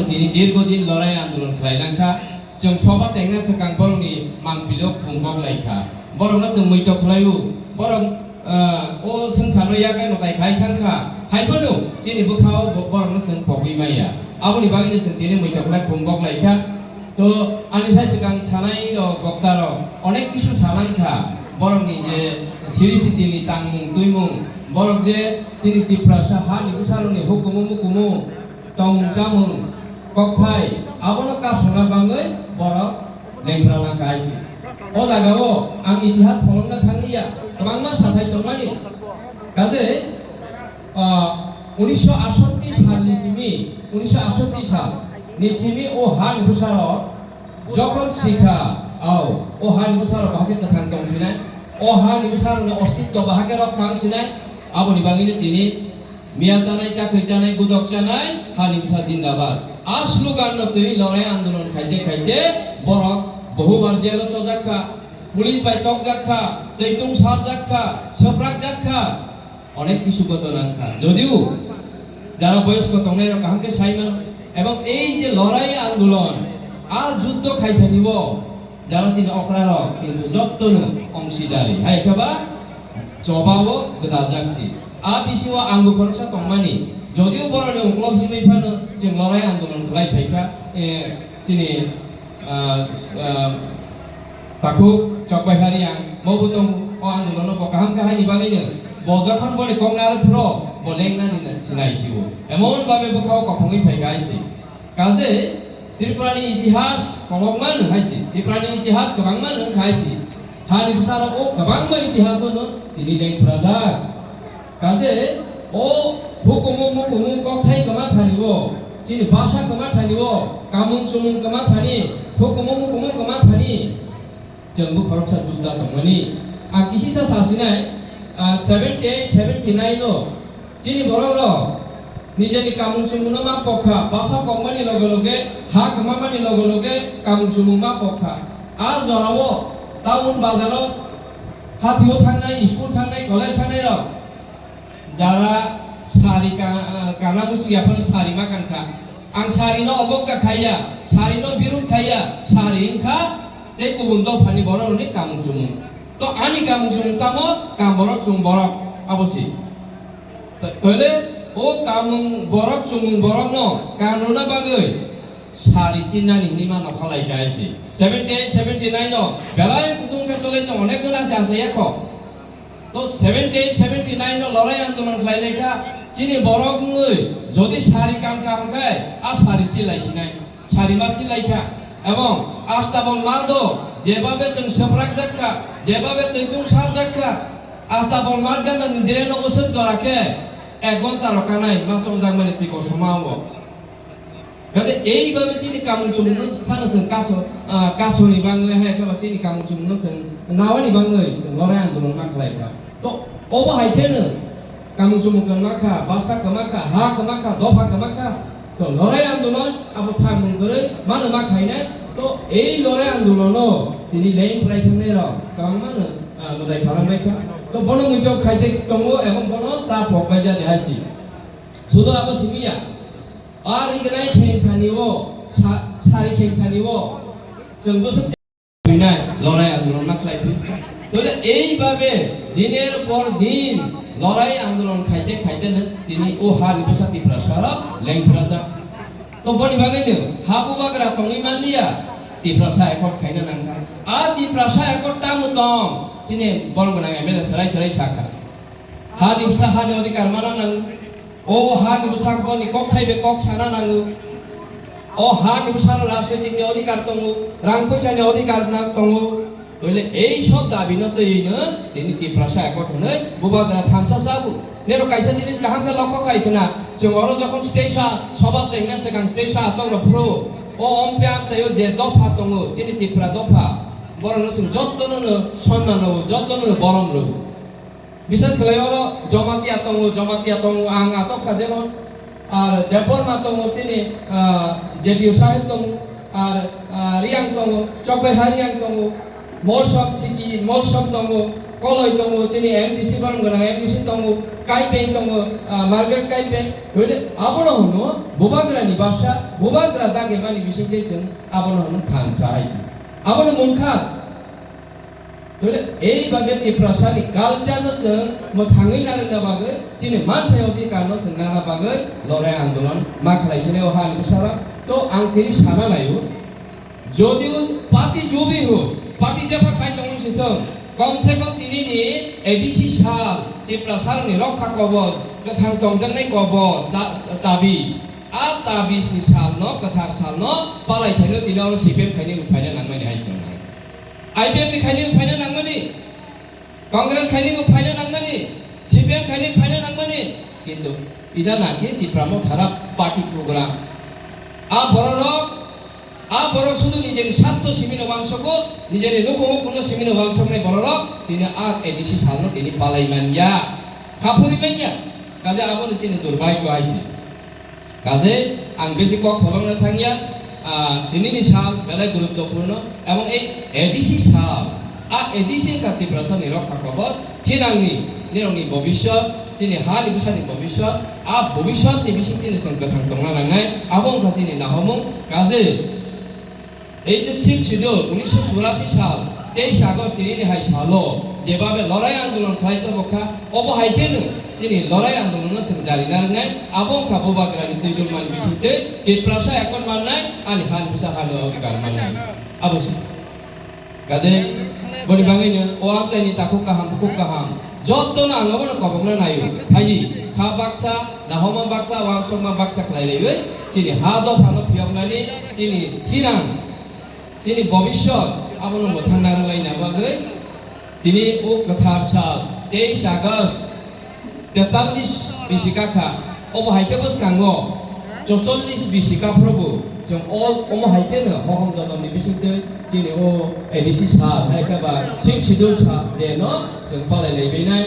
তিনি দীর্ঘদিন লড়াই আন্দোলন খালাইलांखा जों सबा जेंना सेकां बरंनि मांबिलो खुंबाव लायखा बरंना जों मैथ खलायु बरं ओ जों सानैया गाय नथाय खायखानखा हायबोनो जेनि बोखाव बरंना जों पगैमाया आबनि बागैनो जों दिनै मैथ खलाय खुंबाव लायखा तो आंनि साय सिगां सानाय बक्तार अनेक किसु सानांखा बरंनि जे सिरि सिटिनि तांमुं दुइमुं बरं जे दिनै दिप्रासा हा निबुसारनि हुकुमु मुकुमु तमुं जामुं कक्थाय आबनो कासना बाङै बरं लेंग्राला गायसि ओ जागावो आं इतिहास फलंना थांनिया गोबांमा साथाय दंमानि गाजे 1968 सालनि सिमि 1968 साल निसिमि ओ हा निबुसार যখন শিখা আও ও হা নিবসার বাহাকে থাং দংছিনাই ও হা নিবসারनि अस्तित्व बाहागे रखांसिनाय आबनि बागैनो दिनै मिया जानाय चाखै जानाय गुदक जानाय हा निबसा जिंदाबाद आ स्लोगान नतै लड़ाई आंदोलन खायदे खायदे बरक बहुबार जेल चजाखा पुलिस बाय तक जाखा दैतुं सार जाखा सफ्राक जाखा अनेक किछु घटनाखा যদিও যারা বয়স্ক তংনাই কাহাকে সাইমান এবং এই যে লড়াই আন্দোলন আর যুদ্ধ খাইতে নিব যারা চিনি অকরার কিন্তু যত্তনো অংশীদারি হাইখাবা জবাব গোদা জাকসি আ বিসিও আঙ্গু খরচা তংমানি যদিও বরনি অংক্ল হিमै ফানো जों লড়াই আন্দোলন খালাই ফাইখা চিনি তাকু চকবাইহারিয়া মবুতং ও আন্দোলন বকাহাম কাহানি বাগাইনো বজাখন বনি কংনার ফ্র বলেংনানি সিনাইসিও এমন ভাবে বখাও কখঙ্গই ফাইগাইসি কাজে त्रिपुरानि इतिहास कलंमान हायसि त्रिपुरानि इतिहास गोबांमान हायसि हानि बिसारा ओ गोबांमा इतिहासनो दिनै लेंफ्रा जा काजे ओ हुकुमु मुकुमु कथाय गमा थानिबो जिनि भाषा गमा थानिबो कामुं सुमुं गमा थानि हुकुमु मुकुमु गमा थानि जोंबो खरकसा जुद्दा दंमोनि आ किसिसा सासिनाय 78 79 नो जिनि बरर निजेनि कामुं सुमुं मा पखा भाषा कमानि लगे लगे हा कमामानि लगे लगे कामुं सुमुं मा पखा आ जरावो टाउन बाजाराव हाथियाव थांनाय स्कुल थांनाय कलेज थांनाय र जारा सारि काना बुस्तु याफोर सारि मा कानखा आं सारिनो अबग्गा खाया सारिनो बिरुद खाया सारि इंखा ते गुबुन दफानि बरनि कामुं सुमुं तो आनि कामुं सुमुं तामो कामबरक सुं बरक अबसि तले ओ कामुं बरक सुमुं बरक न कानुना बागै सारि चिन्नानि हिमा न खालाय गायसि 78 79 न बेलाय कुदुंगा चले न अनेक गुना से आसे याको तो 78 79 न लड़ाई आंदोलन खालायनायखा चिनि बरक मै যদি सारि कानखा हमखाय आ सारि चिलायसिनाय सारि मा चिलायखा এবং আস্তাবল মারদো যেভাবে जों सफ्राक जाखा যেভাবে दैतुं सार जाखा আস্তাবল মারগাना निदिरेन ओसत जराखे एक घंटा रकानाय मासं जागमानि तिको समावो কাজে এইভাবে চিনি কামুং সুমুং সানসন কাসনি বাংলা হে কেবা চিনি কামুং সুমুং নসন নাওয়ানি বাংলাই जों লড়াই আন্দোলন মাখলাইখা তো অবা হাইথেনো কামুং সুমুং মাখা বাসা কামাখা হা কামাখা দফা কামাখা তো লড়াই আন্দোলন আবো থাকমুং করে মানো মাখাইনা তো এই লড়াই আন্দোলন তিনি লেইন প্রাইথনে র কাং মানো লড়াই খালামনাইখা তো বন মুইতো খাইতে তঙ্গো এবং বন তা পকবাই যা দেহাইছি শুধু আবো সিমিয়া আর ইগনাই খেংখানিও সারি খেংখানিও जोंबो সবচেয়ে লড়াই আন্দোলন মাখলাইফি তাহলে এইভাবে দিনের পর দিন লড়াই আন্দোলন খাইতে খাইতে তিনি ও হার বিসাতি প্রসার লেংফ্রা যা তো বনি বাগাইनो হাবু বাগরা তংনি মানলিয়া তি প্রসা একট খাইনা নাंगा आ ति प्रसा एकट तामुतम चिने बलगना एमएलए सराय सराय साखा हा दिबसा हा अधिकार माना नां ओ हा दिबसा बनि कक थाइबे कक साना नांगो ओ हा दिबसा राजनीतिक अधिकार दङो रां फैसानि अधिकार दङो तले এই সব দাবি নতैनो তিনি ति प्रसा एकट हनै बुबाग्रा थानसा साबु नेरो कायसा जिनिस गाहामखौ लक्ष्य खायखना जों अरो जखन स्टेजा सभा जेंना सेगां स्टेजा असंग्र प्रो ओ अम्प्याम चायो जे दफा दङो चिनि तिफ्रा दफा बरनसिम जत्तनो सम्मान हो जत्तनो बरम रो विशेष করে ওর জমাতিয়া দङ आं आसबखा जेमन আর দেবর মা দङ চিনি जेडिउ साहेब दङ আর रियां दङ चकबाइहारियां दङ मलसब सिटी मलसब दङ koloi tongo chini MDC ban gona MDC tongo kaipeng tongo market kaipeng hole abono hono bobagra ni basha bobagra dage mani bisingke jeng abono hono thansa aisi abono munkha hole ei babe ti prasani culture no seng mo thangai na bagai chini manthai odi kano seng na bagai lorai andolon ma khlaisene o han bisara to ang tini sana layo যদিও party জবি হো party জাফা খাই তখন সিথম কমসে কম তিনি নি ADC সাল তে প্রসার নি রক্ষা কবচ গথাং তংজংনাই কবচ তাবিজ আ তাবিজ নি সাল ন গথার সাল ন পালাই থাইনো তিনি আর সিপিএম খাইনি উফাইনা নাংমানি হাইসং আইপিএম নি খাইনি উফাইনা নাংমানি কংগ্রেস খাইনি উফাইনা নাংমানি সিপিএম খাইনি উফাইনা নাংমানি কিন্তু ইদা নাকি তিপ্রামো ধারা পার্টি প্রোগ্রাম আ বড় বড় শুধু নিজের স্বার্থ সীমিত বাংশক নিজের নবম কোনো সীমিত বাংশক নাই বড় তিনি আর এডিসি সালনো তিনি পালাইমানিয়া খাপুরিমানিয়া কাজে আবন সিনে দুর্ভাগ্য আইছে কাজে আং বেশি কক ফলংনা থাঙ্গিয়া দিনিনি সাল বেলায় গুরুত্বপূর্ণ এবং এই এডিসি সাল এডিসি কাতি প্রসাদ নিরক্ষা কবচ থিনাংনি নিরংনি ভবিষ্যৎ যিনি হাল বিশানি ভবিষ্যৎ ভবিষ্যৎ নি বিশিং তিনি সংগঠন দংনা নাঙাই আবং কাজিনি নাহমুং কাজে এই যে 6 শিডিউল 1984 সাল 23 আগস্ট তিনি হাই সালো যেভাবে লড়াই আন্দোলন খাইতে বখা অবহাইকেন যিনি লড়াই আন্দোলন সং জারি নারনাই আবং খাবো বাগরানি তৈদুল মান বিশিতে বিপ্রাসা এখন মাননাই আনি হান বিসা হালো অধিকার মাননাই আবসি কাজে বনি বাঙাইনো ও আমচাইনি তাকু কাহাম যত না আঙ্গাবো কবংনা নাইও ফাইজি হা বাক্সা নাহমা বাক্সা ওয়াংসমা বাক্সা খাইলাইবে যিনি হা দফানো ফিয়কনানি যিনি থিরাং যিনি ভবিষ্যৎ আবনো মথাং নারলাই নাবাগৈ তিনি ও কথার সাল 23 আগস্ট 43 বিশিকাখা অবহাইতে বসকাঙ্গ 44 বিশিকা প্রভু जों all অমহাইতেनो হহম দননি বিশিতে যিনি ও এডিসি সাল হাইকাবা 6 শিডিউল सा देनो जों पालायलायबायनाय